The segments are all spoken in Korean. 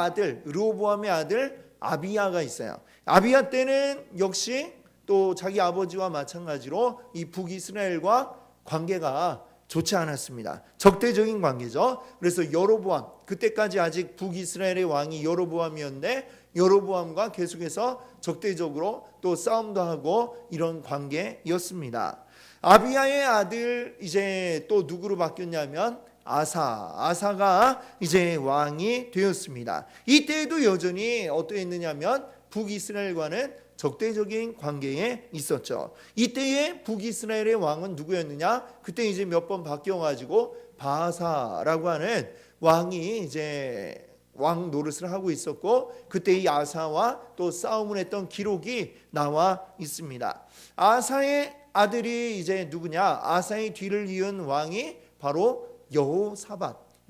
아들, 르호보암의 아들 아비야가 있어요. 아비야 때는 역시 또 자기 아버지와 마찬가지로 이 북이스라엘과 관계가 좋지 않았습니다. 적대적인 관계죠. 그래서 여로보암, 그때까지 아직 북이스라엘의 왕이 여로보암이었는데 여로보암과 계속해서 적대적으로 또 싸움도 하고 이런 관계였습니다. 아비야의 아들 이제 또 누구로 바뀌었냐면 아사가 이제 왕이 되었습니다. 이때에도 여전히 어떠했느냐면 북이스라엘과는 적대적인 관계에 있었죠. 이때의 북이스라엘의 왕은 누구였느냐? 그때 이제 몇 번 바뀌어가지고 바하사라고 하는 왕이 이제 왕 노릇을 하고 있었고, 그때 이 아사와 또 싸움을 했던 기록이 나와 있습니다. 아사의 아들이 이제 누구냐? 아사의 뒤를 이은 왕이 바로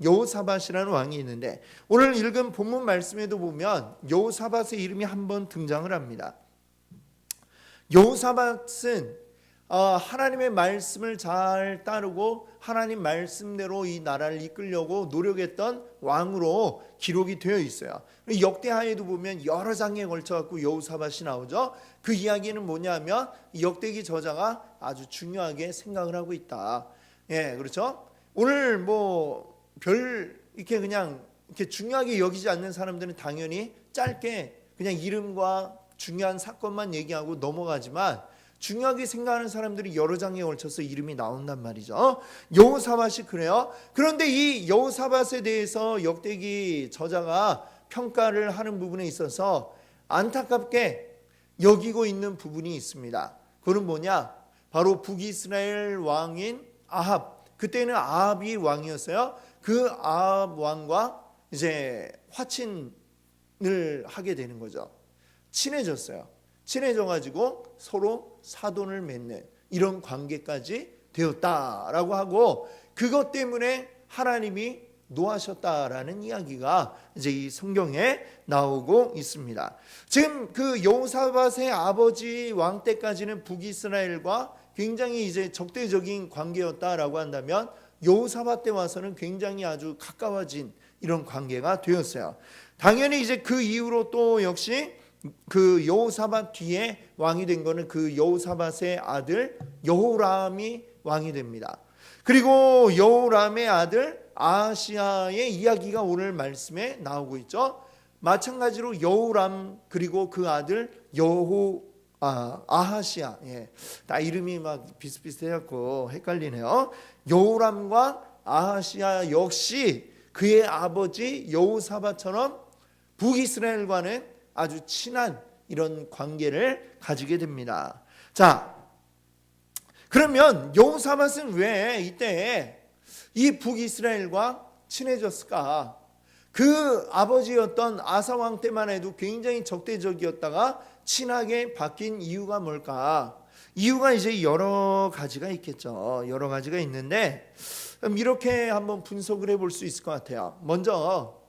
여호사밧이라는 왕이 있는데, 오늘 읽은 본문 말씀에도 보면 여호사밧의 이름이 한번 등장을 합니다. 여호사밧은 하나님의 말씀을 잘 따르고 하나님 말씀대로 이 나라를 이끌려고 노력했던 왕으로 기록이 되어 있어요. 역대하에도 보면 여러 장에 걸쳐갖고 여호사밧이 나오죠. 그 이야기는 뭐냐면 역대기 저자가 아주 중요하게 생각을 하고 있다. 예, 그렇죠. 오늘 뭐 별 이렇게 그냥 이렇게 중요하게 여기지 않는 사람들은 당연히 짧게 그냥 이름과 중요한 사건만 얘기하고 넘어가지만, 중요하게 생각하는 사람들이 여러 장에 걸쳐서 이름이 나온단 말이죠. 여호사밧이 그래요. 그런데 이 여호사밧에 대해서 역대기 저자가 평가를 하는 부분에 있어서 안타깝게 여기고 있는 부분이 있습니다. 그건 뭐냐? 바로 북이스라엘 왕인 아합, 그때는 아합이 왕이었어요. 그 아합 왕과 이제 화친을 하게 되는 거죠. 친해졌어요. 친해져가지고 서로 사돈을 맺는 이런 관계까지 되었다라고 하고, 그것 때문에 하나님이 노하셨다라는 이야기가 이제 이 성경에 나오고 있습니다. 지금 그 여호사밧의 아버지 왕 때까지는 북이스라엘과 굉장히 이제 적대적인 관계였다라고 한다면, 여호사밧 때 와서는 굉장히 아주 가까워진 이런 관계가 되었어요. 당연히 이제 그 이후로 또 역시 그 여호사밧 뒤에 왕이 된 거는 그 여호사밧의 아들 여호람이 왕이 됩니다. 그리고 여호람의 아들 아하시야의 이야기가 오늘 말씀에 나오고 있죠. 마찬가지로 여호람 그리고 그 아들 아하시야, 다 이름이 막 비슷비슷해갖고 헷갈리네요. 여호람과 아하시야 역시 그의 아버지 여호사밧처럼 북이스라엘과는 아주 친한 이런 관계를 가지게 됩니다. 자, 그러면 여호사밧은 왜 이때 이 북이스라엘과 친해졌을까? 그 아버지였던 아사 왕 때만 해도 굉장히 적대적이었다가 친하게 바뀐 이유가 뭘까? 이유가 이제 여러 가지가 있겠죠. 여러 가지가 있는데 이렇게 한번 분석을 해볼 수 있을 것 같아요. 먼저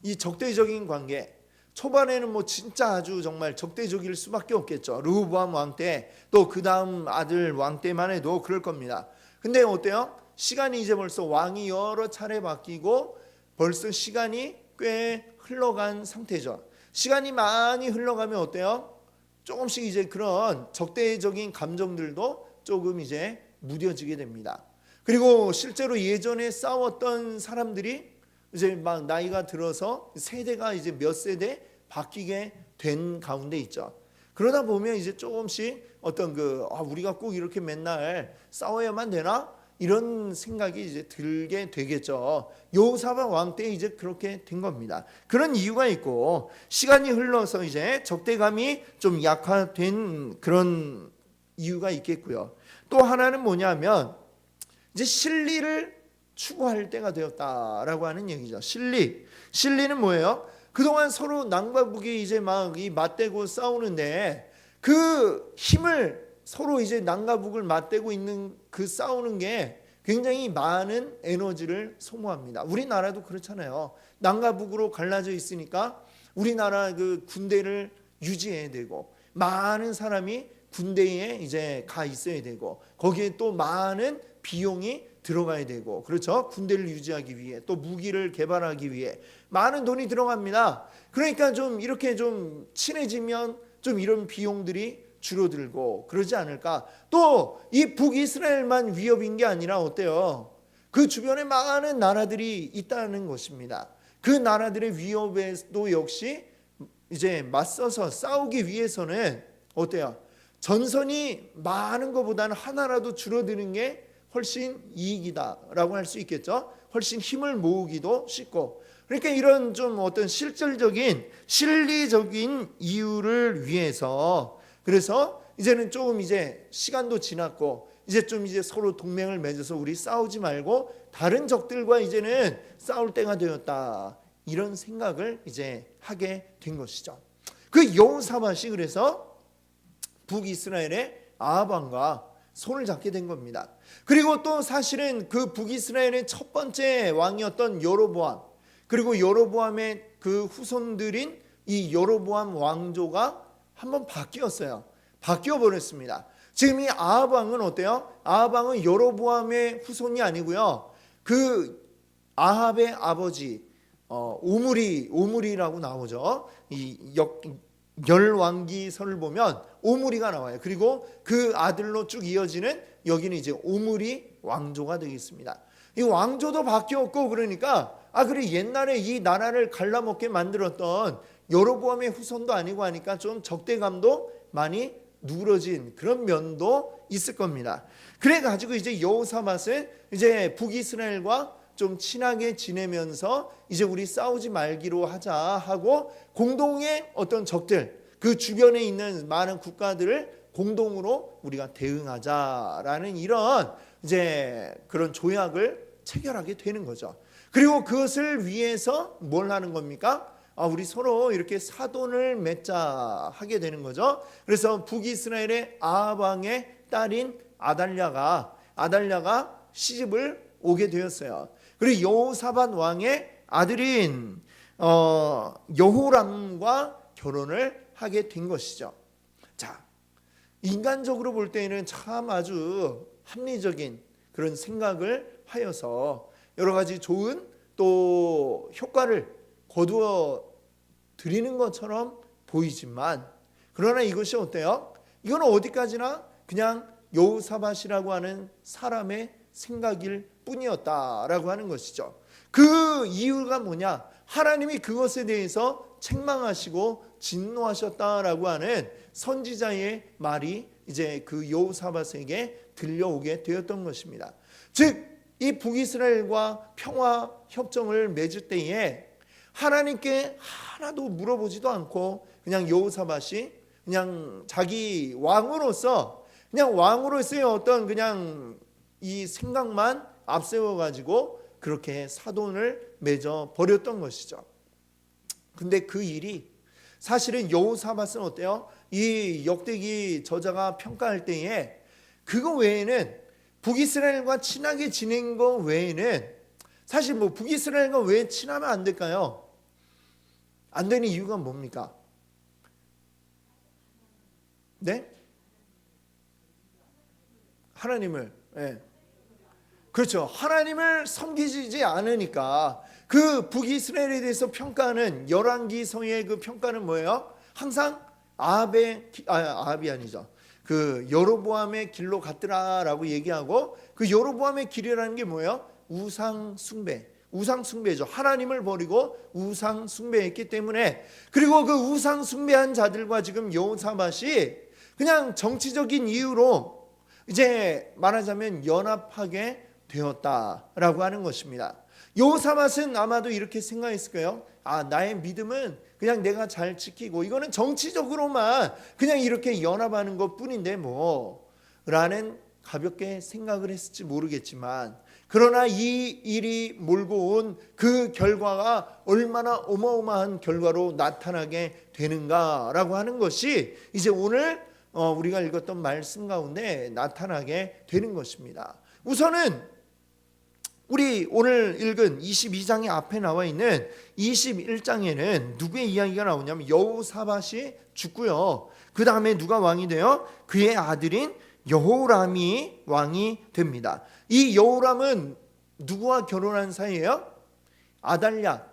이 적대적인 관계, 초반에는 뭐 진짜 아주 정말 적대적일 수밖에 없겠죠. 르호보암 왕 때, 또 그 다음 아들 왕 때만 해도 그럴 겁니다. 근데 어때요? 시간이 이제 벌써 왕이 여러 차례 바뀌고 벌써 시간이 꽤 흘러간 상태죠. 시간이 많이 흘러가면 어때요? 조금씩 이제 그런 적대적인 감정들도 조금 이제 무뎌지게 됩니다. 그리고 실제로 예전에 싸웠던 사람들이 이제 막 나이가 들어서 세대가 이제 몇 세대 바뀌게 된 가운데 있죠. 그러다 보면 이제 조금씩 어떤 우리가 꼭 이렇게 맨날 싸워야만 되나? 이런 생각이 이제 들게 되겠죠. 여호사밧 왕 때 이제 그렇게 된 겁니다. 그런 이유가 있고, 시간이 흘러서 이제 적대감이 좀 약화된 그런 이유가 있겠고요. 또 하나는 뭐냐면 이제 진리를 추구할 때가 되었다라고 하는 얘기죠. 진리는 뭐예요? 그동안 서로 남과 북이 이제 막 이 맞대고 싸우는데 그 힘을 서로 이제 남과 북을 맞대고 있는 그 싸우는 게 굉장히 많은 에너지를 소모합니다. 우리나라도 그렇잖아요. 남과 북으로 갈라져 있으니까 우리나라 그 군대를 유지해야 되고, 많은 사람이 군대에 이제 가 있어야 되고, 거기에 또 많은 비용이 들어가야 되고, 그렇죠? 군대를 유지하기 위해, 또 무기를 개발하기 위해 많은 돈이 들어갑니다. 그러니까 좀 이렇게 좀 친해지면 좀 이런 비용들이 줄어들고 그러지 않을까. 또 이 북이스라엘만 위협인 게 아니라 어때요? 그 주변에 많은 나라들이 있다는 것입니다. 그 나라들의 위협에도 역시 이제 맞서서 싸우기 위해서는 어때요? 전선이 많은 것보다는 하나라도 줄어드는 게 훨씬 이익이다라고 할 수 있겠죠. 훨씬 힘을 모으기도 쉽고. 그러니까 이런 좀 어떤 실질적인 실리적인 이유를 위해서, 그래서 이제는 조금 이제 시간도 지났고 이제 좀 이제 서로 동맹을 맺어서 우리 싸우지 말고 다른 적들과 이제는 싸울 때가 되었다, 이런 생각을 이제 하게 된 것이죠. 그 여호사밧이 그래서 북이스라엘의 아합 왕과 손을 잡게 된 겁니다. 그리고 또 사실은 그 북이스라엘의 첫 번째 왕이었던 여로보암, 그리고 여로보암의 그 후손들인 이 여로보암 왕조가 한번 바뀌었어요. 바뀌어 버렸습니다. 지금 이 아합 왕은 어때요? 아합 왕은 여로보암의 후손이 아니고요, 그 아합의 아버지 오므리라고 나오죠. 이 열왕기서를 보면 오므리가 나와요. 그리고 그 아들로 쭉 이어지는 여기는 이제 오므리 왕조가 되겠습니다. 이 왕조도 바뀌었고, 그러니까 그래 옛날에 이 나라를 갈라먹게 만들었던 여로보암의 후손도 아니고 하니까 좀 적대감도 많이 누그러진 그런 면도 있을 겁니다. 그래 가지고 이제 여호사밧은 이제 북이스라엘과 좀 친하게 지내면서 이제 우리 싸우지 말기로 하자 하고, 공동의 어떤 적들, 그 주변에 있는 많은 국가들을 공동으로 우리가 대응하자라는 이런 이제 그런 조약을 체결하게 되는 거죠. 그리고 그것을 위해서 뭘 하는 겁니까? 우리 서로 이렇게 사돈을 맺자 하게 되는 거죠. 그래서 북이스라엘의 아합 왕의 딸인 아달랴가 시집을 오게 되었어요. 그리고 여호사밧 왕의 아들인 여호람과 결혼을 하게 된 것이죠. 자, 인간적으로 볼 때는 참 아주 합리적인 그런 생각을 하여서 여러 가지 좋은 또 효과를 거두어 드리는 것처럼 보이지만, 그러나 이것이 어때요? 이건 어디까지나 그냥 여호사밧이라고 하는 사람의 생각일 뿐이었다라고 하는 것이죠. 그 이유가 뭐냐? 하나님이 그것에 대해서 책망하시고 진노하셨다라고 하는 선지자의 말이 이제 그 여호사밧에게 들려오게 되었던 것입니다. 즉 이 북이스라엘과 평화 협정을 맺을 때에 하나님께 하나도 물어보지도 않고 그냥 여호사밧이 그냥 자기 왕으로서의 어떤 그냥 이 생각만 앞세워 가지고 그렇게 사돈을 맺어 버렸던 것이죠. 근데 그 일이 사실은 여호사밧은 어때요? 이 역대기 저자가 평가할 때에 그거 외에는, 북이스라엘과 친하게 지낸 거 외에는, 사실 뭐 북이스라엘과 왜 친하면 안 될까요? 안 되는 이유가 뭡니까? 네? 하나님을, 네. 그렇죠. 하나님을 섬기지 않으니까. 그 북이스라엘에 대해서 평가하는 열왕기서의 그 평가는 뭐예요? 항상 아합이 아니죠. 그 여로보암의 길로 갔더라라고 얘기하고, 그 여로보암의 길이라는 게 뭐예요? 우상 숭배죠. 하나님을 버리고 우상 숭배했기 때문에. 그리고 그 우상 숭배한 자들과 지금 여호사밧이 그냥 정치적인 이유로 이제 말하자면 연합하게 되었다라고 하는 것입니다. 여호사밧은 아마도 이렇게 생각했을 거예요. 나의 믿음은 그냥 내가 잘 지키고 이거는 정치적으로만 그냥 이렇게 연합하는 것 뿐인데 뭐 라는 가볍게 생각을 했을지 모르겠지만, 그러나 이 일이 몰고 온 그 결과가 얼마나 어마어마한 결과로 나타나게 되는가라고 하는 것이 이제 오늘 우리가 읽었던 말씀 가운데 나타나게 되는 것입니다. 우선은 우리 오늘 읽은 22장의 앞에 나와 있는 21장에는 누구의 이야기가 나오냐면 여호사밧이 죽고요, 그 다음에 누가 왕이 돼요? 그의 아들인 여호람이 왕이 됩니다. 이 여호람은 누구와 결혼한 사이예요? 아달랴,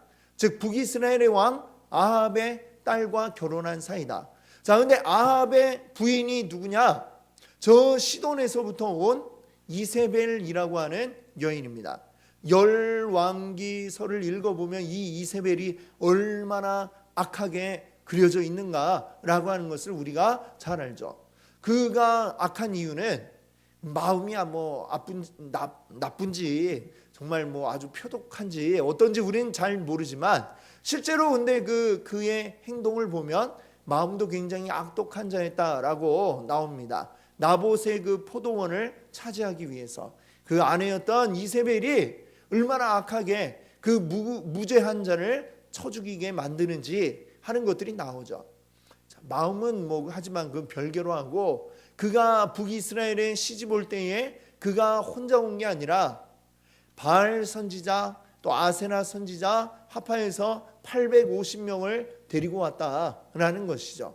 즉 북이스라엘의 왕 아합의 딸과 결혼한 사이다. 자, 근데 아합의 부인이 누구냐? 저 시돈에서부터 온 이세벨이라고 하는 여인입니다. 열왕기서를 읽어보면 이 이세벨이 얼마나 악하게 그려져 있는가라고 하는 것을 우리가 잘 알죠. 그가 악한 이유는 마음이 나쁜지 정말 아주 표독한지 어떤지 우리는 잘 모르지만 실제로 근데 그의 행동을 보면 마음도 굉장히 악독한 자였다라고 나옵니다. 나봇의 그 포도원을 차지하기 위해서 그 아내였던 이세벨이 얼마나 악하게 그 무죄한 자를 쳐 죽이게 만드는지 하는 것들이 나오죠. 자, 마음은 하지만 그 별개로 하고 그가 북이스라엘에 시집 올 때에 그가 혼자 온 게 아니라 바알 선지자 또 아세나 선지자 합하여서 850명을 데리고 왔다라는 것이죠.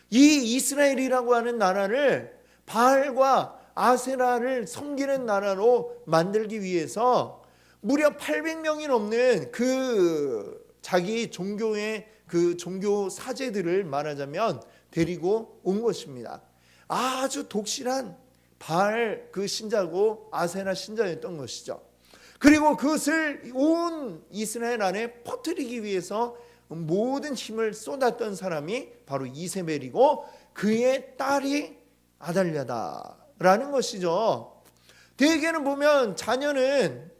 이 이스라엘이라고 하는 나라를 바알과 아세나를 섬기는 나라로 만들기 위해서 무려 800명이 넘는 그 자기 종교의 그 종교 사제들을 말하자면 데리고 온 것입니다. 아주 독실한 바알 그 신자고 아세나 신자였던 것이죠. 그리고 그것을 온 이스라엘 안에 퍼뜨리기 위해서 모든 힘을 쏟았던 사람이 바로 이세벨이고 그의 딸이 아달랴다라는 것이죠. 대개는 보면 자녀는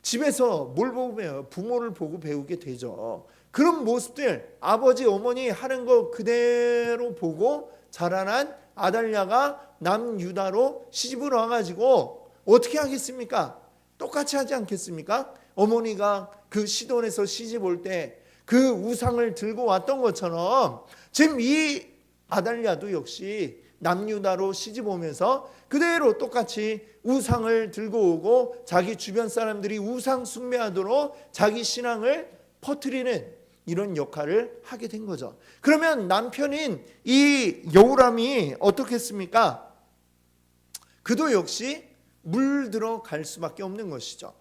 집에서 뭘 보고 배워요? 부모를 보고 배우게 되죠. 그런 모습들 아버지 어머니 하는 거 그대로 보고 자라난 아달랴가 남유다로 시집을 와가지고 어떻게 하겠습니까? 똑같이 하지 않겠습니까? 어머니가 그 시돈에서 시집 올 때 그 우상을 들고 왔던 것처럼 지금 이 아달랴도 역시 남유다로 시집 오면서 그대로 똑같이 우상을 들고 오고 자기 주변 사람들이 우상 숭배하도록 자기 신앙을 퍼뜨리는 이런 역할을 하게 된 거죠. 그러면 남편인 이 여호람이 어떻겠습니까? 그도 역시 물들어 갈 수밖에 없는 것이죠.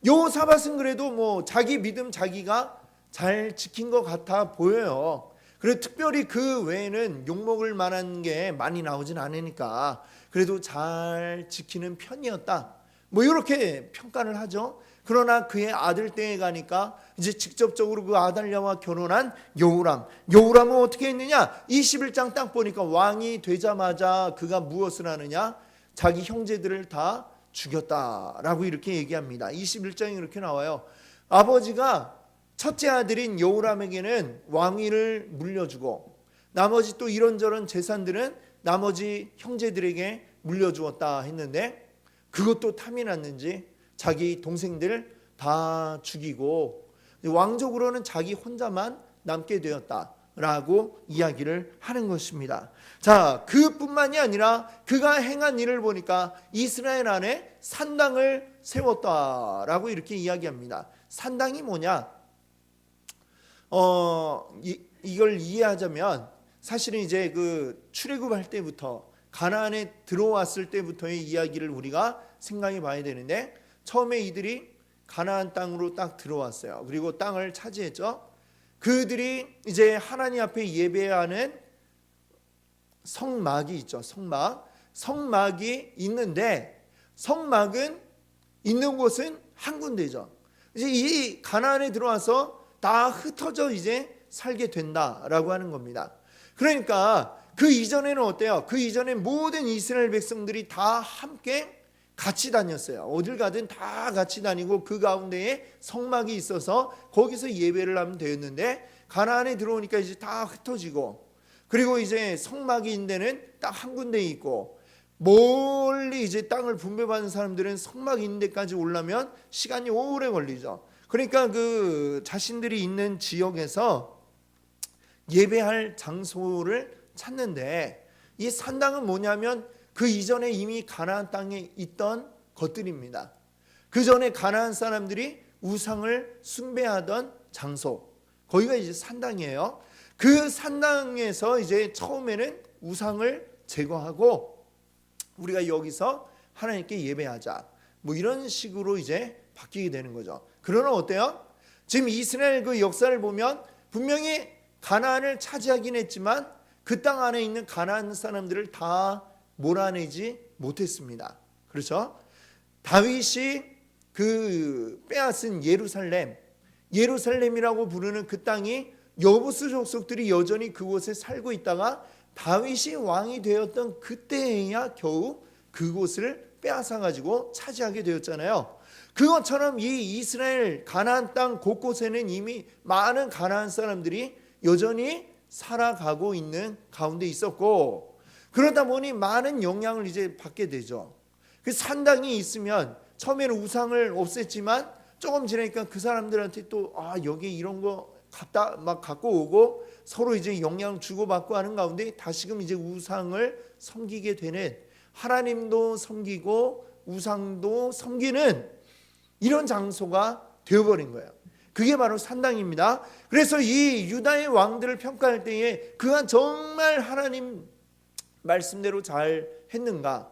여호사밧은 그래도 자기 믿음 자기가 잘 지킨 것 같아 보여요. 그리고 특별히 그 외에는 욕먹을 만한 게 많이 나오진 않으니까 그래도 잘 지키는 편이었다. 이렇게 평가를 하죠. 그러나 그의 아들 때에 가니까 이제 직접적으로 그 아달랴와 결혼한 여호람은 어떻게 했느냐? 21장 딱 보니까 왕이 되자마자 그가 무엇을 하느냐? 자기 형제들을 다 죽였다라고 이렇게 얘기합니다. 21장에 이렇게 나와요. 아버지가 첫째 아들인 여호람에게는 왕위를 물려주고 나머지 또 이런저런 재산들은 나머지 형제들에게 물려주었다 했는데 그것도 탐이 났는지 자기 동생들 다 죽이고 왕족으로는 자기 혼자만 남게 되었다라고 이야기를 하는 것입니다. 자, 그뿐만이 아니라 그가 행한 일을 보니까 이스라엘 안에 산당을 세웠다라고 이렇게 이야기합니다. 산당이 뭐냐? 이걸 이해하자면 사실은 이제 그 출애굽할 때부터 가나안에 들어왔을 때부터의 이야기를 우리가 생각해 봐야 되는데 처음에 이들이 가나안 땅으로 딱 들어왔어요. 그리고 땅을 차지했죠. 그들이 이제 하나님 앞에 예배하는 성막이 있죠. 성막이 있는데 성막은 있는 곳은 한 군데죠. 이제 이 가나안에 들어와서 다 흩어져 이제 살게 된다라고 하는 겁니다. 그러니까 그 이전에는 어때요? 그 이전에 모든 이스라엘 백성들이 다 함께 같이 다녔어요. 어딜 가든 다 같이 다니고 그 가운데에 성막이 있어서 거기서 예배를 하면 되었는데 가나안에 들어오니까 이제 다 흩어지고 그리고 이제 성막이 있는 데는 딱 한 군데 있고 멀리 이제 땅을 분배받은 사람들은 성막이 있는 데까지 오려면 시간이 오래 걸리죠. 그러니까 그 자신들이 있는 지역에서 예배할 장소를 찾는데 이 산당은 뭐냐면 그 이전에 이미 가나안 땅에 있던 것들입니다. 그 전에 가나안 사람들이 우상을 숭배하던 장소, 거기가 이제 산당이에요. 그 산당에서 이제 처음에는 우상을 제거하고 우리가 여기서 하나님께 예배하자, 이런 식으로 이제 바뀌게 되는 거죠. 그러나 어때요? 지금 이스라엘 그 역사를 보면 분명히 가나안을 차지하긴 했지만 그 땅 안에 있는 가나안 사람들을 다 몰아내지 못했습니다. 그렇죠? 다윗이 그 빼앗은 예루살렘이라고 부르는 그 땅이 여부스 족속들이 여전히 그곳에 살고 있다가 다윗이 왕이 되었던 그때에야 겨우 그곳을 빼앗아 가지고 차지하게 되었잖아요. 그것처럼 이 이스라엘 가나안 땅 곳곳에는 이미 많은 가나안 사람들이 여전히 살아가고 있는 가운데 있었고, 그러다 보니 많은 영향을 이제 받게 되죠. 그 산당이 있으면 처음에는 우상을 없앴지만 조금 지나니까 그 사람들한테 또 여기 이런 거 갖다 막 갖고 오고 서로 이제 영향 주고받고 하는 가운데 다시금 이제 우상을 섬기게 되는, 하나님도 섬기고 우상도 섬기는 이런 장소가 되어버린 거예요. 그게 바로 산당입니다. 그래서 이 유다의 왕들을 평가할 때에 그가 정말 하나님 말씀대로 잘 했는가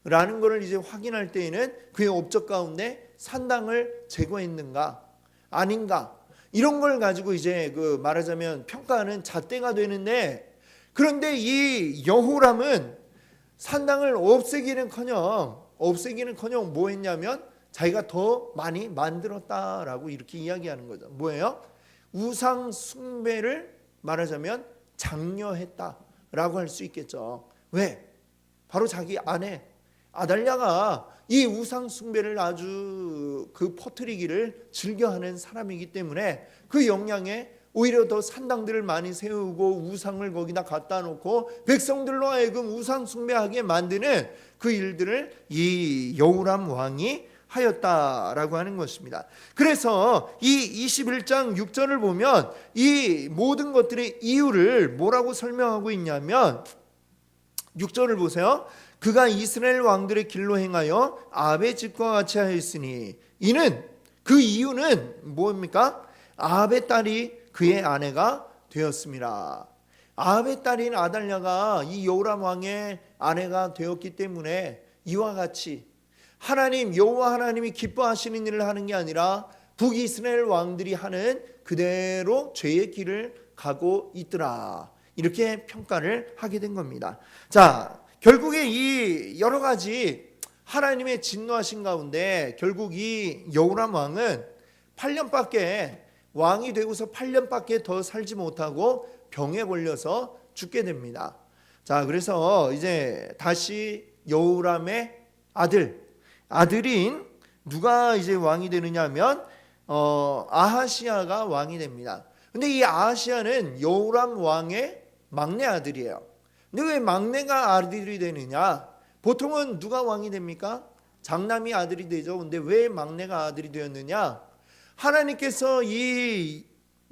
라는 것을 이제 확인할 때에는 그의 업적 가운데 산당을 제거했는가 아닌가, 이런 걸 가지고 이제 그 말하자면 평가하는 잣대가 되는데, 그런데 이 여호람은 산당을 없애기는커녕 뭐 했냐면 자기가 더 많이 만들었다라고 이렇게 이야기하는 거죠. 뭐예요? 우상 숭배를 말하자면 장려했다라고 할 수 있겠죠. 왜? 바로 자기 아내 아달랴가 이 우상 숭배를 아주 그 퍼뜨리기를 즐겨하는 사람이기 때문에 그 영향에 오히려 더 산당들을 많이 세우고 우상을 거기다 갖다 놓고 백성들로 하여금 우상 숭배하게 만드는 그 일들을 이 여호람 왕이 하였다라고 하는 것입니다. 그래서 이 21장 6절을 보면 이 모든 것들의 이유를 뭐라고 설명하고 있냐면 6절을 보세요. 그가 이스라엘 왕들의 길로 행하여 아합의 집과 같이 하였으니, 이는 그 이유는 뭡니까? 아합의 딸이 그의 아내가 되었습니다. 아합의 딸인 아달랴가 이 여호람 왕의 아내가 되었기 때문에 이와 같이 하나님 여호와 하나님이 기뻐하시는 일을 하는 게 아니라 북이스라엘 왕들이 하는 그대로 죄의 길을 가고 있더라, 이렇게 평가를 하게 된 겁니다. 자, 결국에 이 여러 가지 하나님의 진노하신 가운데 결국 이 여호람 왕은 8년밖에 왕이 되고서 8년밖에 더 살지 못하고 병에 걸려서 죽게 됩니다. 자, 그래서 이제 다시 여호람의 아들인 누가 이제 왕이 되느냐면 아하시야가 왕이 됩니다. 근데 이 아하시야는 여호람 왕의 막내 아들이에요. 근데 왜 막내가 아들이 되느냐? 보통은 누가 왕이 됩니까? 장남이 아들이 되죠. 근데 왜 막내가 아들이 되었느냐? 하나님께서 이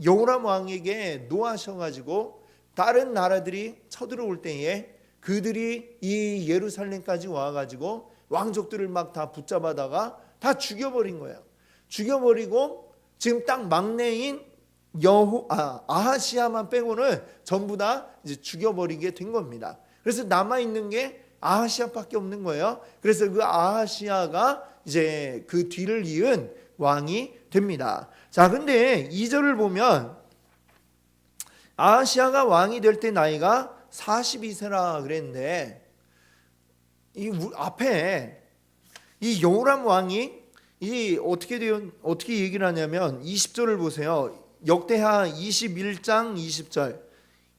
여호람 왕에게 노하셔가지고 다른 나라들이 쳐들어올 때에 그들이 이 예루살렘까지 와가지고 왕족들을 막 다 붙잡아다가 다 죽여버린 거예요. 죽여버리고 지금 딱 막내인 아하시야만 빼고는 전부 다 이제 죽여버리게 된 겁니다. 그래서 남아 있는 게 아하시야밖에 없는 거예요. 그래서 그 아하시야가 이제 그 뒤를 이은 왕이 됩니다. 자, 근데 2절을 보면 아하시야가 왕이 될 때 나이가 42세라 그랬는데 이 앞에 이 여호람 왕이 이 어떻게 얘기를 하냐면 20절을 보세요. 역대하 21장 20절,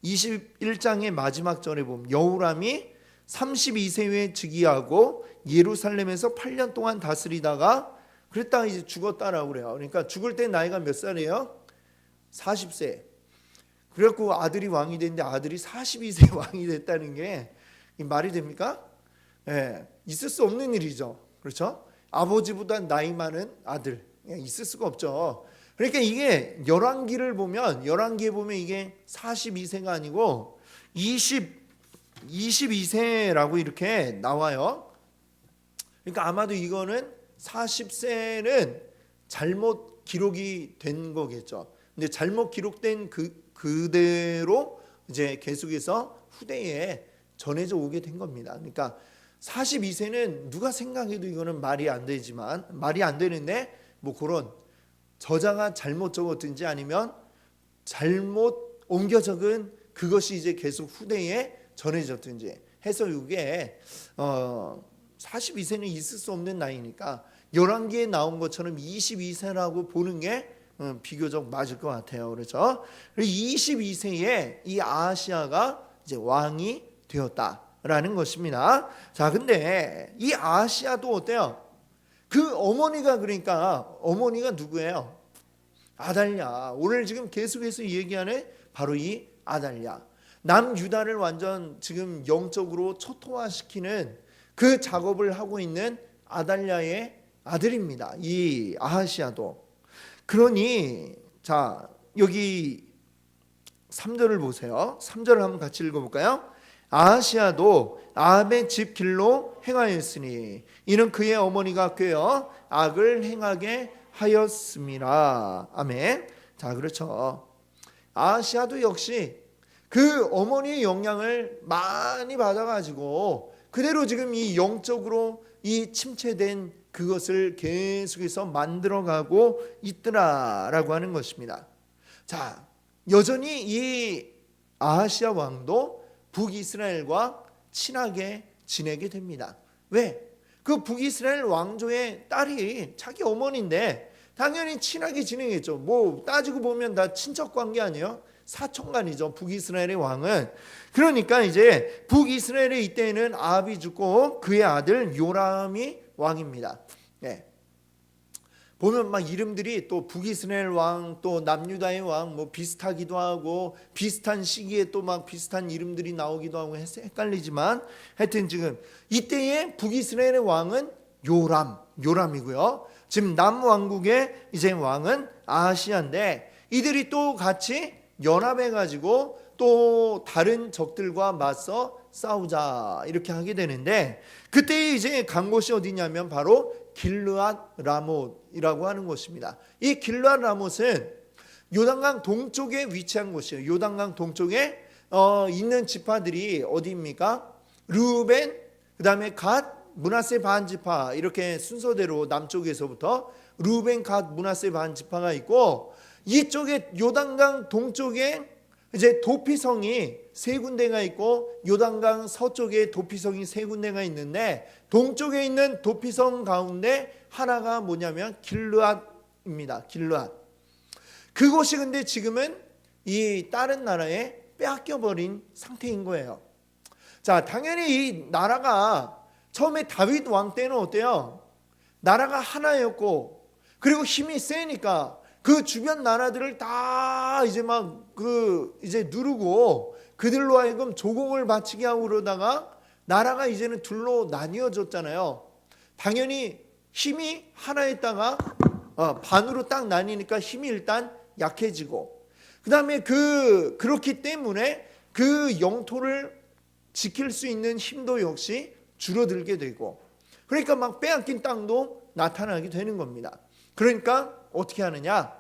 21장의 마지막 절에 보면 여호람이 32세에 즉위하고 예루살렘에서 8년 동안 다스리다가 그랬다가 이제 죽었다라고 그래요. 그러니까 죽을 때 나이가 몇 살이에요? 40세. 그래갖고 아들이 왕이 됐는데 아들이 42세 왕이 됐다는 게 말이 됩니까? 예, 있을 수 없는 일이죠. 그렇죠? 아버지보다 나이 많은 아들 있을 수가 없죠. 그러니까 이게 열왕기에 보면 이게 42세가 아니고 22세라고 이렇게 나와요. 그러니까 아마도 이거는 40세는 잘못 기록이 된 거겠죠. 근데 잘못 기록된 그대로 이제 계속해서 후대에 전해져 오게 된 겁니다. 그러니까 42세는 누가 생각해도 이거는 말이 안 되는데 뭐 그런 저자가 잘못 적었든지 아니면 잘못 옮겨 적은 그것이 이제 계속 후대에 전해졌든지 해서 이게 42세는 있을 수 없는 나이니까 11기에 나온 것처럼 22세라고 보는 게 비교적 맞을 것 같아요. 그렇죠? 22세에 이 아하시아가 이제 왕이 되었다라는 것입니다. 자, 근데 이 아하시아도 어때요? 그 어머니가, 그러니까 어머니가 누구예요? 아달랴. 오늘 지금 계속해서 얘기하는 바로 이 아달랴. 남유다를 완전 지금 영적으로 초토화시키는 그 작업을 하고 있는 아달랴의 아들입니다. 이 아하시아도. 그러니 자, 여기 3절을 보세요. 3절을 한번 같이 읽어볼까요? 아하시아도 아합의 집 길로 행하였으니 이는 그의 어머니가 꾀어 악을 행하게 하였습니다. 아멘. 자, 그렇죠. 아하시아도 역시 그 어머니의 영향을 많이 받아가지고 그대로 지금 이 영적으로 이 침체된 그것을 계속해서 만들어가고 있더라라고 하는 것입니다. 자, 여전히 이 아하시아 왕도 북이스라엘과 친하게 지내게 됩니다. 왜? 그 북이스라엘 왕조의 딸이 자기 어머니인데 당연히 친하게 지내겠죠. 뭐 따지고 보면 다 친척 관계 아니에요? 사촌간이죠. 북이스라엘의 왕은. 그러니까 이제 북이스라엘의 이때에는 아합이 죽고 그의 아들 요람이 왕입니다. 네. 보면 막 이름들이 또 북이스라엘 왕, 또 남유다의 왕 뭐 비슷하기도 하고 비슷한 시기에 또 막 비슷한 이름들이 나오기도 하고 해서 헷갈리지만 하여튼 지금 이때의 북이스라엘의 왕은 요람이고요. 지금 남왕국의 이제 왕은 아하시아인데 이들이 또 같이 연합해 가지고 또 다른 적들과 맞서 싸우자 이렇게 하게 되는데 그때 이제 간 곳이 어디냐면 바로 길르앗 라못이라고 하는 곳입니다. 이 길르앗 라못은 요단강 동쪽에 위치한 곳이에요. 요단강 동쪽에 있는 지파들이 어디입니까? 르우벤, 그다음에 갓, 므낫세 반 지파 이렇게 순서대로 남쪽에서부터 르우벤, 갓, 므낫세 반 지파가 있고 이쪽에 요단강 동쪽에 이제 도피성이 세 군데가 있고 요단강 서쪽에 도피성이 세 군데가 있는데 동쪽에 있는 도피성 가운데 하나가 뭐냐면 길르앗입니다. 길르앗. 그곳이 근데 지금은 이 다른 나라에 빼앗겨 버린 상태인 거예요. 자, 당연히 이 나라가 처음에 다윗 왕 때는 어때요? 나라가 하나였고 그리고 힘이 세니까 그 주변 나라들을 다 이제 막 이제 누르고 그들로 하여금 조공을 바치게 하고 그러다가 나라가 이제는 둘로 나뉘어졌잖아요. 당연히 힘이 하나였다가 반으로 딱 나뉘니까 힘이 일단 약해지고 그다음에 그렇기 때문에 그 영토를 지킬 수 있는 힘도 역시 줄어들게 되고 그러니까 막 빼앗긴 땅도 나타나게 되는 겁니다. 그러니까 어떻게 하느냐?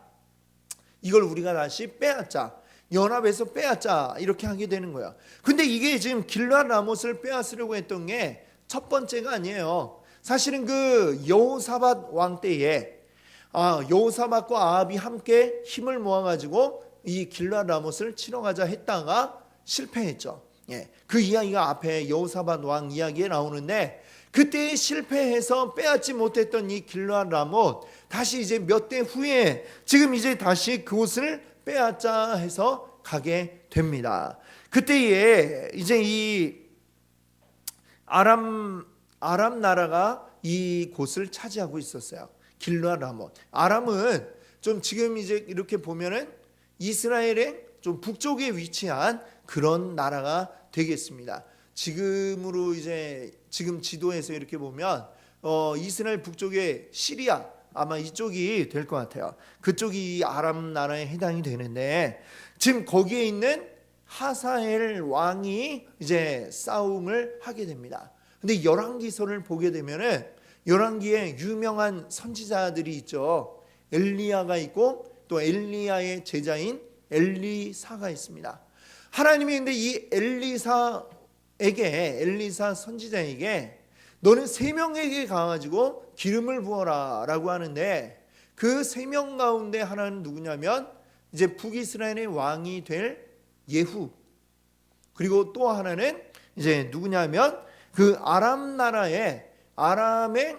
이걸 우리가 다시 빼앗자. 연합해서 빼앗자. 이렇게 하게 되는 거야. 근데 이게 지금 길르앗 라못을 빼앗으려고 했던 게 첫 번째가 아니에요. 사실은 그 여호사밧 왕 때에 여호사밧과 아합이 함께 힘을 모아가지고 이 길르앗 라못을 치러 가자 했다가 실패했죠. 예, 그 이야기가 앞에 여호사밧 왕 이야기에 나오는데 그때 실패해서 빼앗지 못했던 이 길르앗 라못 다시 이제 몇 대 후에 지금 이제 다시 그곳을 빼앗자 해서 가게 됩니다. 그때에 이제 이 아람 나라가 이 곳을 차지하고 있었어요. 길르앗 라못. 아람은 좀 지금 이제 이렇게 보면은 이스라엘의 좀 북쪽에 위치한 그런 나라가 되겠습니다. 지금으로 이제 지금 지도에서 이렇게 보면 이스라엘 북쪽에 시리아 아마 이쪽이 될 것 같아요. 그쪽이 아람 나라에 해당이 되는데 지금 거기에 있는 하사엘 왕이 이제 싸움을 하게 됩니다. 근데 열왕기서를 보게 되면은 열왕기에 유명한 선지자들이 있죠. 엘리야가 있고 또 엘리야의 제자인 엘리사가 있습니다. 하나님이 근데 이 엘리사 선지자에게 너는 세 명에게 가가지고 기름을 부어라 라고 하는데 그 세 명 가운데 하나는 누구냐면 이제 북이스라엘의 왕이 될 예후, 그리고 또 하나는 이제 누구냐면 그 아람의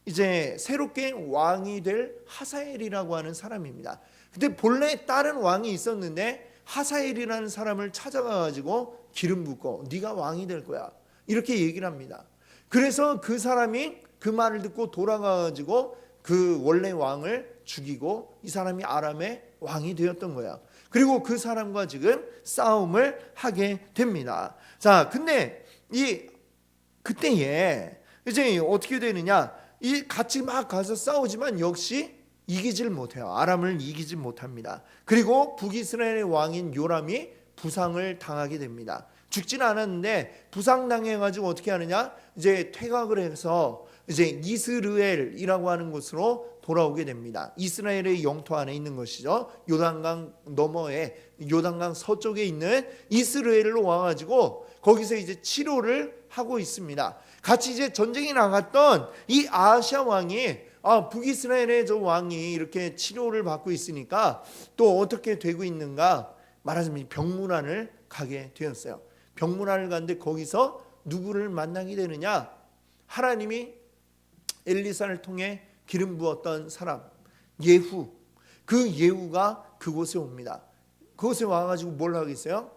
이제 새롭게 왕이 될 하사엘이라고 하는 사람입니다. 근데 본래 다른 왕이 있었는데 하사엘이라는 사람을 찾아가가지고 기름 붓고 네가 왕이 될 거야 이렇게 얘기를 합니다. 그래서 그 사람이 그 말을 듣고 돌아가가지고 그 원래 왕을 죽이고 이 사람이 아람의 왕이 되었던 거야. 그리고 그 사람과 지금 싸움을 하게 됩니다. 자, 근데 그때에 이제 어떻게 되느냐? 이 같이 막 가서 싸우지만 역시 이기질 못해요. 아람을 이기지 못합니다. 그리고 북이스라엘의 왕인 요람이 부상을 당하게 됩니다. 죽지는 않았는데 부상당해가지고 어떻게 하느냐? 이제 퇴각을 해서 이제 이스르엘이라고 하는 곳으로 돌아오게 됩니다. 이스라엘의 영토 안에 있는 것이죠. 요단강 너머에, 요단강 서쪽에 있는 이스라엘로 와가지고 거기서 이제 치료를 하고 있습니다. 같이 이제 전쟁에 나갔던 이 아하시아 왕이 북이스라엘의 저 왕이 이렇게 치료를 받고 있으니까 또 어떻게 되고 있는가 말하자면 병문안을 가게 되었어요. 병문안을 갔는데 거기서 누구를 만나게 되느냐? 하나님이 엘리사를 통해 기름 부었던 사람 예후, 그 예후가 그곳에 옵니다. 그곳에 와가지고 뭘 하겠어요?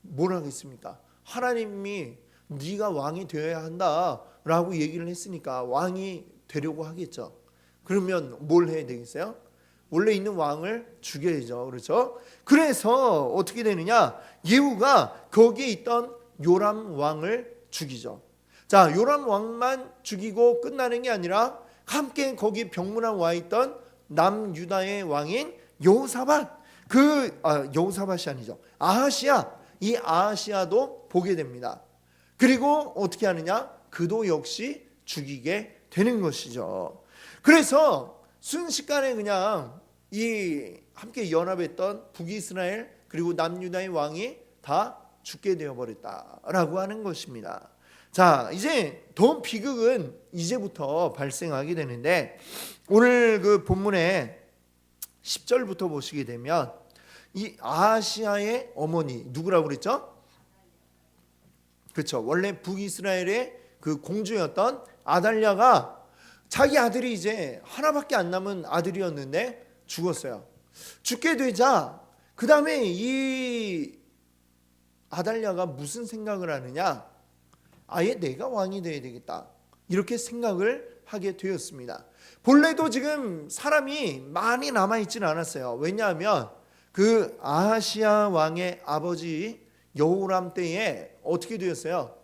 뭘 하겠습니까? 하나님이 네가 왕이 되어야 한다라고 얘기를 했으니까 왕이 되려고 하겠죠. 그러면 뭘 해야 되겠어요? 원래 있는 왕을 죽여야죠. 그렇죠? 그래서 어떻게 되느냐? 예후가 거기에 있던 요람 왕을 죽이죠. 자, 요람 왕만 죽이고 끝나는 게 아니라 함께 거기 병문안 와 있던 남유다의 왕인 여호사밧, 여호사밧이 아니죠. 아하시아, 이 아하시아도 보게 됩니다. 그리고 어떻게 하느냐? 그도 역시 죽이게 되는 것이죠. 그래서 순식간에 그냥 이 함께 연합했던 북이스라엘 그리고 남유다의 왕이 다 죽게 되어버렸다라고 하는 것입니다. 자, 이제 더 비극은 이제부터 발생하게 되는데 오늘 그 본문의 10절부터 보시게 되면 이 아하시아의 어머니 누구라고 그랬죠? 그렇죠. 원래 북이스라엘의 그 공주였던 아달랴가 자기 아들이 이제 하나밖에 안 남은 아들이었는데 죽었어요. 죽게 되자 그 다음에 이 아달랴가 무슨 생각을 하느냐? 아예 내가 왕이 되어야 되겠다 이렇게 생각을 하게 되었습니다. 본래도 지금 사람이 많이 남아있지는 않았어요. 왜냐하면 그 아하시아 왕의 아버지 여호람 때에 어떻게 되었어요?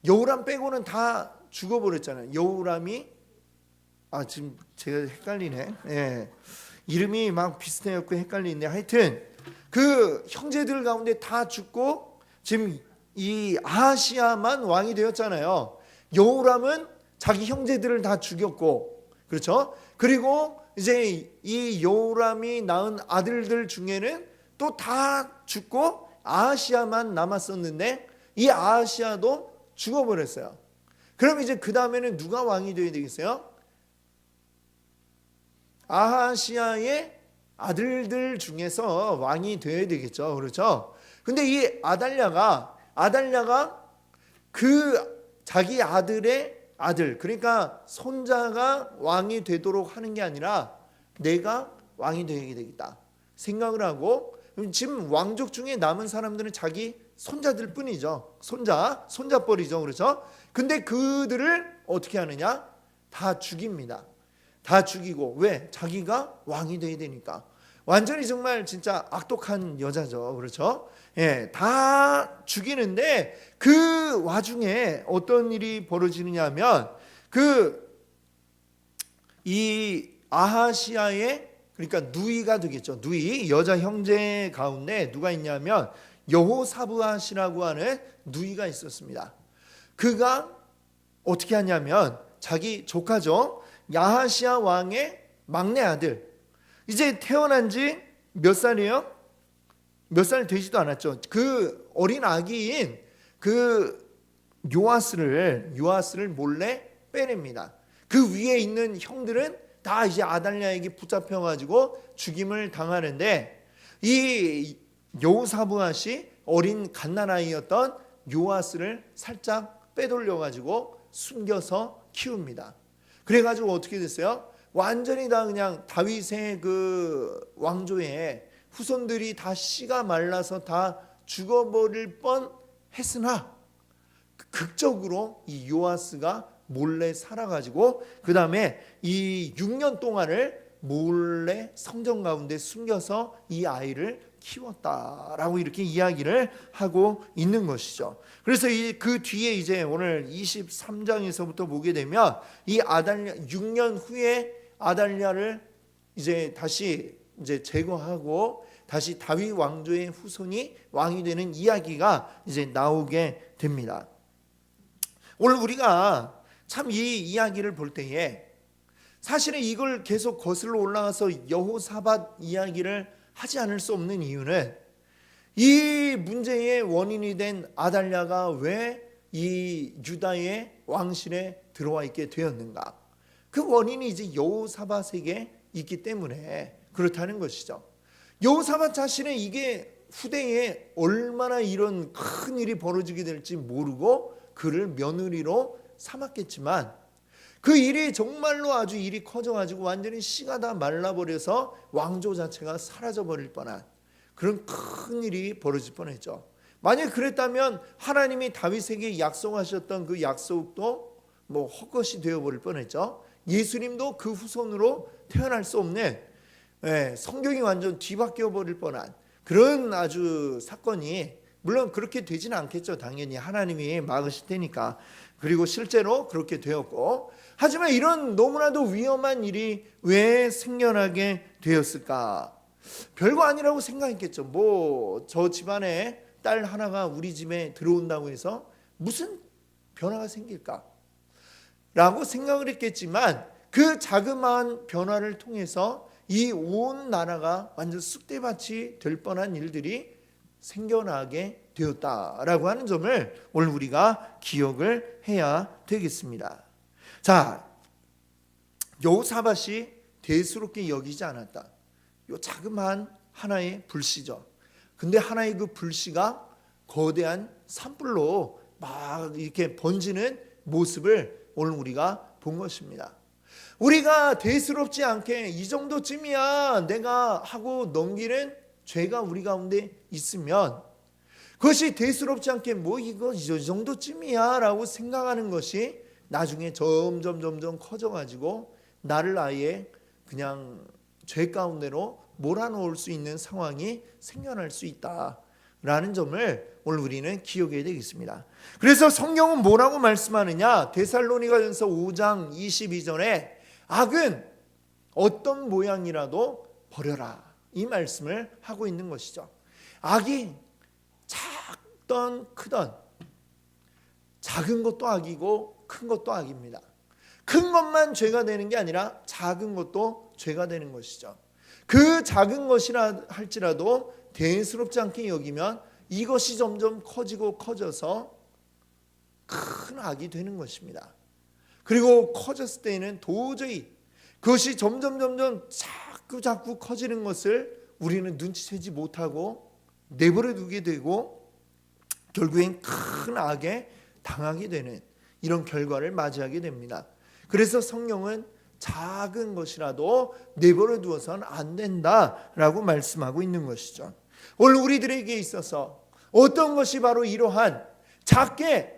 여호람 빼고는 다 죽어버렸잖아요. 여호람이 지금 제가 헷갈리네. 예. 이름이 막 비슷해갖고 헷갈리는데 하여튼 그 형제들 가운데 다 죽고 지금 이 아하시아만 왕이 되었잖아요. 여호람은 자기 형제들을 다 죽였고, 그렇죠? 그리고 이제 이 여호람이 낳은 아들들 중에는 또 다 죽고 아하시아만 남았었는데 이 아하시아도 죽어버렸어요. 그럼 이제 그 다음에는 누가 왕이 되어야 되겠어요? 아하시아의 아들들 중에서 왕이 되어야 되겠죠. 그렇죠? 근데 이 아달랴가 그 자기 아들의 아들, 그러니까 손자가 왕이 되도록 하는 게 아니라 내가 왕이 되게 되겠다 생각을 하고, 지금 왕족 중에 남은 사람들은 자기 손자들 뿐이죠. 손자뻘이죠. 그렇죠? 근데 그들을 어떻게 하느냐? 다 죽입니다. 다 죽이고. 왜? 자기가 왕이 돼야 되니까. 완전히 정말 진짜 악독한 여자죠. 그렇죠? 예, 다 죽이는데 그 와중에 어떤 일이 벌어지느냐 하면 이 아하시아의, 그러니까 누이가 되겠죠. 누이, 여자 형제 가운데 누가 있냐면 여호사브앗이라고 하는 누이가 있었습니다. 그가 어떻게 하냐면 자기 조카죠. 야하시아 왕의 막내 아들. 이제 태어난 지 몇 살이에요? 몇 살 되지도 않았죠. 그 어린 아기인 그 요아스를 몰래 빼냅니다. 그 위에 있는 형들은 다 이제 아달랴에게 붙잡혀가지고 죽임을 당하는데 이 여호사밧이 어린 갓난아이였던 요아스를 살짝 빼돌려가지고 숨겨서 키웁니다. 그래가지고 어떻게 됐어요? 완전히 다 그냥 다윗의 그 왕조에 후손들이 다 씨가 말라서 다 죽어버릴 뻔했으나 극적으로 이 요아스가 몰래 살아가지고 그 다음에 이 6년 동안을 몰래 성전 가운데 숨겨서 이 아이를 키웠다라고 이렇게 이야기를 하고 있는 것이죠. 그래서 그 뒤에 이제 오늘 23장에서부터 보게 되면 이 아달랴 6년 후에 아달랴를 이제 다시 이제 제거하고 다시 다윗 왕조의 후손이 왕이 되는 이야기가 이제 나오게 됩니다. 오늘 우리가 참 이 이야기를 볼 때에 사실은 이걸 계속 거슬러 올라가서 여호사밧 이야기를 하지 않을 수 없는 이유는 이 문제의 원인이 된 아달랴가 왜 이 유다의 왕실에 들어와 있게 되었는가? 그 원인이 이제 여호사밧에게 있기 때문에 그렇다는 것이죠. 여호사밧 자신은 이게 후대에 얼마나 이런 큰 일이 벌어지게 될지 모르고 그를 며느리로 삼았겠지만 그 일이 정말로 아주 일이 커져가지고 완전히 씨가 다 말라버려서 왕조 자체가 사라져버릴 뻔한 그런 큰 일이 벌어질 뻔했죠. 만약 그랬다면 하나님이 다윗에게 약속하셨던 그 약속도 뭐 헛것이 되어버릴 뻔했죠. 예수님도 그 후손으로 태어날 수 없는 성경이 완전 뒤바뀌어 버릴 뻔한 그런 아주 사건이 물론 그렇게 되지는 않겠죠. 당연히 하나님이 막으실 테니까. 그리고 실제로 그렇게 되었고 하지만 이런 너무나도 위험한 일이 왜 생겨나게 되었을까? 별거 아니라고 생각했겠죠. 뭐 저 집안에 딸 하나가 우리 집에 들어온다고 해서 무슨 변화가 생길까? 라고 생각을 했겠지만 그 자그마한 변화를 통해서 이 온 나라가 완전 쑥대밭이 될 뻔한 일들이 생겨나게 되었다라고 하는 점을 오늘 우리가 기억을 해야 되겠습니다. 자, 여호사밧이 대수롭게 여기지 않았다. 요 자그마한 하나의 불씨죠. 근데 하나의 그 불씨가 거대한 산불로 막 이렇게 번지는 모습을 오늘 우리가 본 것입니다. 우리가 대수롭지 않게 이 정도쯤이야 내가 하고 넘기는 죄가 우리 가운데 있으면 그것이 대수롭지 않게 뭐 이거 이 정도쯤이야 라고 생각하는 것이 나중에 점점 커져가지고 나를 아예 그냥 죄 가운데로 몰아넣을 수 있는 상황이 생겨날 수 있다라는 점을 오늘 우리는 기억해야 되겠습니다. 그래서 성경은 뭐라고 말씀하느냐? 데살로니가전서 5장 22절에 악은 어떤 모양이라도 버려라 이 말씀을 하고 있는 것이죠. 악이 작던 크던 작은 것도 악이고 큰 것도 악입니다. 큰 것만 죄가 되는 게 아니라 작은 것도 죄가 되는 것이죠. 그 작은 것이라 할지라도 대수롭지 않게 여기면 이것이 점점 커지고 커져서 큰 악이 되는 것입니다. 그리고 커졌을 때에는 도저히 그것이 점점 자꾸 커지는 것을 우리는 눈치채지 못하고 내버려 두게 되고 결국엔 큰 악에 당하게 되는 이런 결과를 맞이하게 됩니다. 그래서 성경은 작은 것이라도 내버려 두어서는 안 된다라고 말씀하고 있는 것이죠. 오늘 우리들에게 있어서 어떤 것이 바로 이러한 작게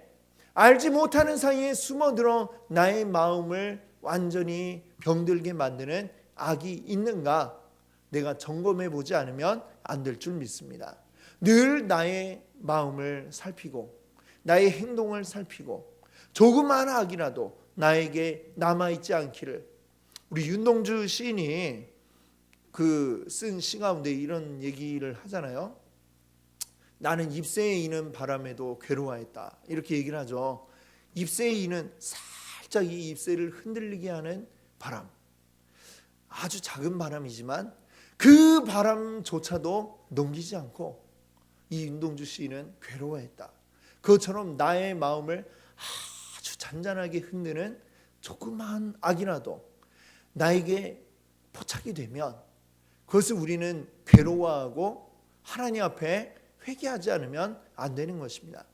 알지 못하는 사이에 숨어들어 나의 마음을 완전히 병들게 만드는 악이 있는가? 내가 점검해 보지 않으면 안 될 줄 믿습니다. 늘 나의 마음을 살피고 나의 행동을 살피고 조그마한 악이라도 나에게 남아있지 않기를. 우리 윤동주 시인이 그 쓴 시 가운데 이런 얘기를 하잖아요. 나는 잎새에 이는 바람에도 괴로워했다 이렇게 얘기를 하죠. 잎새에 이는 살짝 이 잎새를 흔들리게 하는 바람, 아주 작은 바람이지만 그 바람조차도 넘기지 않고 이 윤동주 시인은 괴로워했다. 그것처럼 나의 마음을 아주 잔잔하게 흔드는 조그마한 악이라도 나에게 포착이 되면 그것을 우리는 괴로워하고 하나님 앞에 회개하지 않으면 안 되는 것입니다.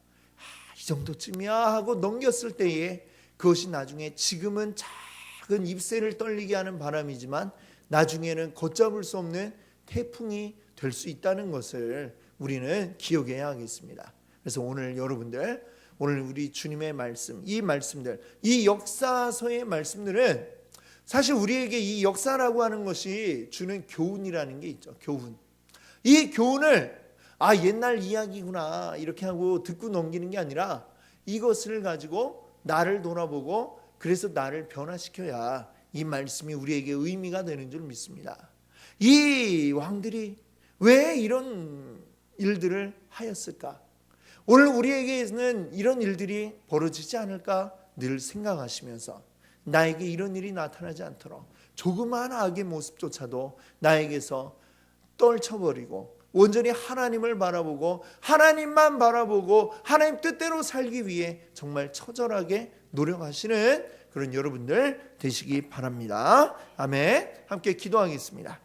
이 정도쯤이야 하고 넘겼을 때에 그것이 나중에 지금은 작은 잎새를 떨리게 하는 바람이지만 나중에는 걷잡을 수 없는 태풍이 될 수 있다는 것을 우리는 기억해야 하겠습니다. 그래서 오늘 여러분들, 오늘 우리 주님의 말씀, 이 말씀들, 이 역사서의 말씀들은 사실 우리에게 이 역사라고 하는 것이 주는 교훈이라는 게 있죠. 교훈. 이 교훈을 옛날 이야기구나 이렇게 하고 듣고 넘기는 게 아니라 이것을 가지고 나를 돌아보고 그래서 나를 변화시켜야 이 말씀이 우리에게 의미가 되는 줄 믿습니다. 이 왕들이 왜 이런 일들을 하였을까? 오늘 우리에게는 이런 일들이 벌어지지 않을까 늘 생각하시면서 나에게 이런 일이 나타나지 않도록 조그마한 악의 모습조차도 나에게서 떨쳐버리고 온전히 하나님을 바라보고 하나님만 바라보고 하나님 뜻대로 살기 위해 정말 처절하게 노력하시는 그런 여러분들 되시기 바랍니다. 아멘. 함께 기도하겠습니다.